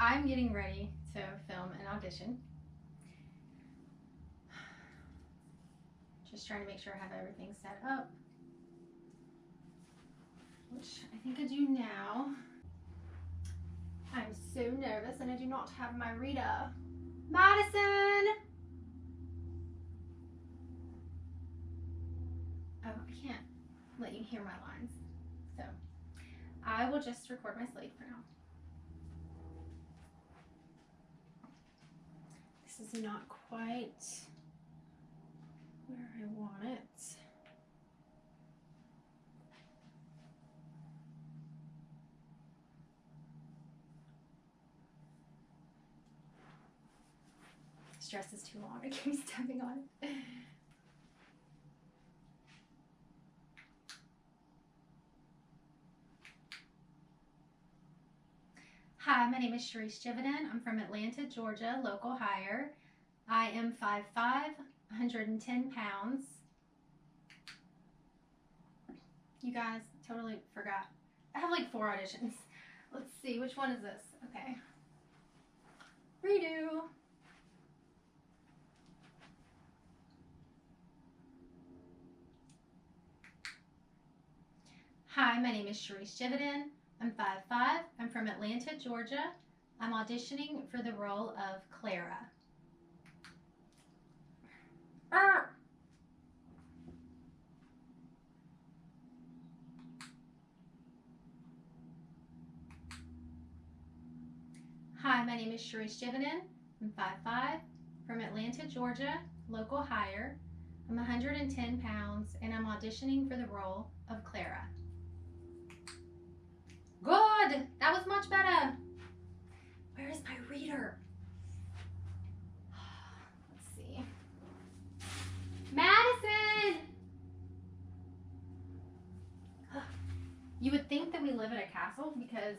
I'm getting ready to film an audition. Just trying to make sure I have everything set up, which I think I do now. I'm so nervous and I do not have my reader. Madison! Oh, I can't let you hear my lines. So I will just record my slate for now. This is not quite where I want it. This dress is too long. I keep stepping on it. Hi, my name is Sharice Jividen. I'm from Atlanta, Georgia, local hire. I am 5'5", 110 pounds. You guys, totally forgot. I have like 4 auditions. Let's see, which one is this? Okay. Redo. Hi, my name is Sharice Jividen. I'm 5'5". I'm from Atlanta, Georgia. I'm auditioning for the role of Clara. Hi, my name is Sharice Jividen. I'm 5'5", from Atlanta, Georgia, local hire. I'm 110 pounds, and I'm auditioning for the role of Clara. Good! That was much better. Where is my reader? Let's see. Madison! You would think that we live in a castle because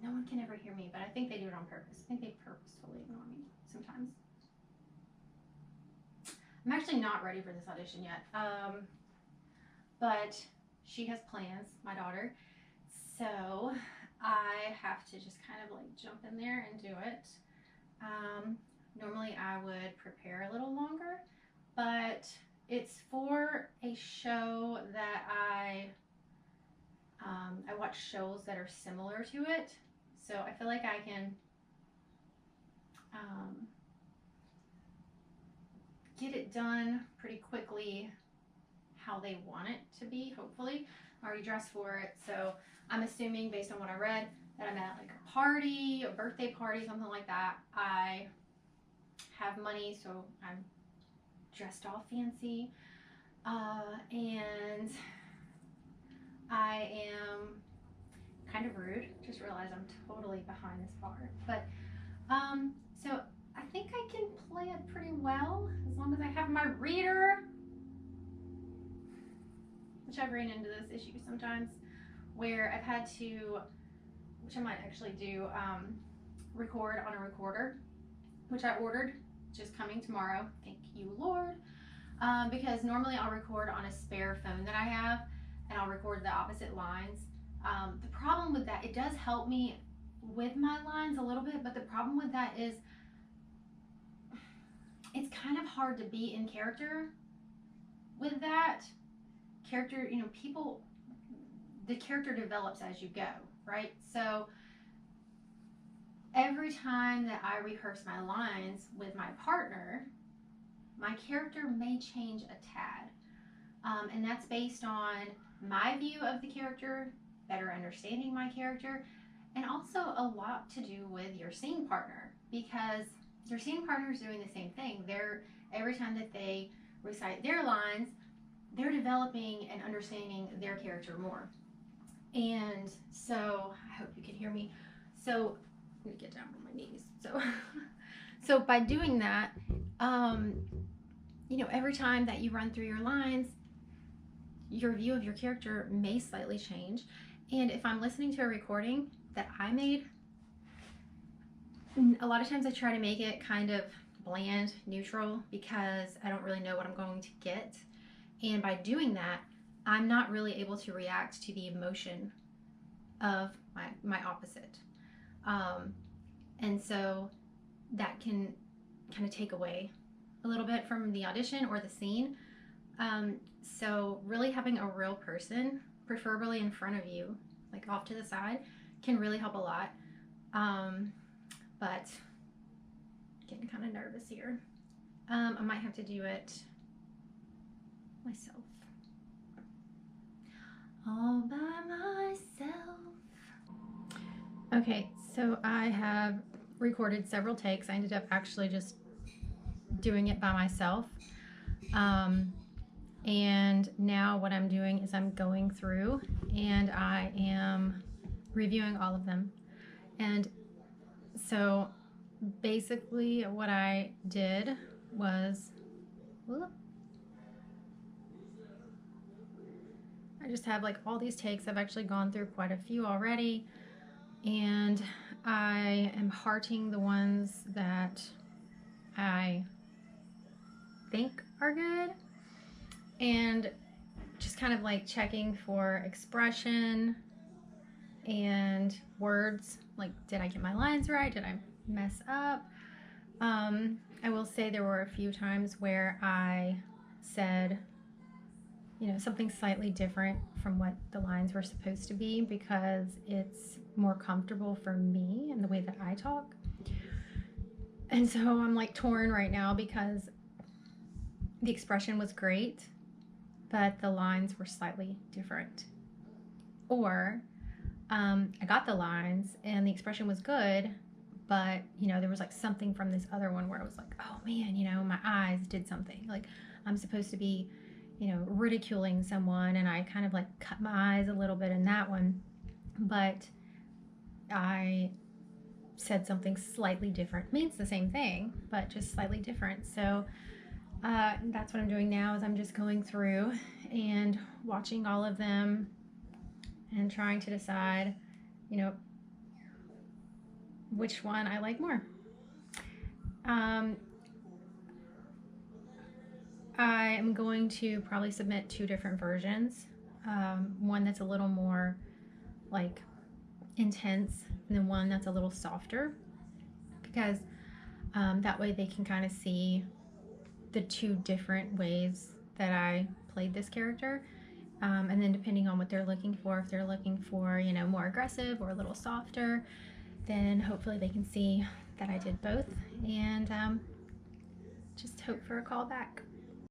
no one can ever hear me, but I think they do it on purpose. I think they purposefully ignore me sometimes. I'm actually not ready for this audition yet, but she has plans, my daughter, so I have to just kind of like jump in there and do it. Normally I would prepare a little longer, but it's for a show that I watch shows that are similar to it, so I feel like I can get it done pretty quickly how they want it to be, hopefully. I already dressed for it, so I'm assuming based on what I read that I'm at like a party, a birthday party, something like that. I have money, so I'm dressed all fancy, and I am kind of rude. Just realized I'm totally behind this bar, but so I think I can play it pretty well as long as I have my reader, which I've ran into this issue sometimes where I've had to, which I might actually do, record on a recorder, which I ordered, just coming tomorrow. Thank you, Lord. Because normally I'll record on a spare phone that I have, and I'll record the opposite lines. The problem with that, it does help me with my lines a little bit, but the problem with that is it's kind of hard to be in character with that character. You know, people, the character develops as you go, right? So every time that I rehearse my lines with my partner, my character may change a tad, and that's based on my view of the character, better understanding my character, and also a lot to do with your scene partner, because your scene partner is doing the same thing. Every time that they recite their lines, they're developing and understanding their character more. And so I hope you can hear me. So I'm gonna get down on my knees. So by doing that, you know, every time that you run through your lines, your view of your character may slightly change. And if I'm listening to a recording that I made, a lot of times I try to make it kind of bland, neutral, because I don't really know what I'm going to get. And by doing that, I'm not really able to react to the emotion of my opposite. And so that can kind of take away a little bit from the audition or the scene. So really having a real person, preferably in front of you, like off to the side, can really help a lot. But getting kind of nervous here. I might have to do it myself. All by myself. Okay, so I have recorded several takes. I ended up actually just doing it by myself. And now what I'm doing is I'm going through and I am reviewing all of them. And so basically what I did was, I just have like all these takes. I've actually gone through quite a few already, and I am hearting the ones that I think are good, and just kind of like checking for expression and words, like did I get my lines right, did I mess up. I will say there were a few times where I said, you know, something slightly different from what the lines were supposed to be, because it's more comfortable for me and the way that I talk. And so I'm like torn right now, because the expression was great, but the lines were slightly different. Or I got the lines and the expression was good, but you know, there was like something from this other one where I was like, oh man, you know, my eyes did something. Like I'm supposed to be, you know, ridiculing someone, and I kind of like cut my eyes a little bit in that one, but I said something slightly different. Means the same thing, but just slightly different. So that's what I'm doing now, is I'm just going through and watching all of them and trying to decide, you know, which one I like more. I am going to probably submit 2 different versions. One that's a little more like intense, and then one that's a little softer, because that way they can kind of see the 2 different ways that I played this character. And then depending on what they're looking for, if they're looking for, you know, more aggressive or a little softer, then hopefully they can see that I did both, and just hope for a call back.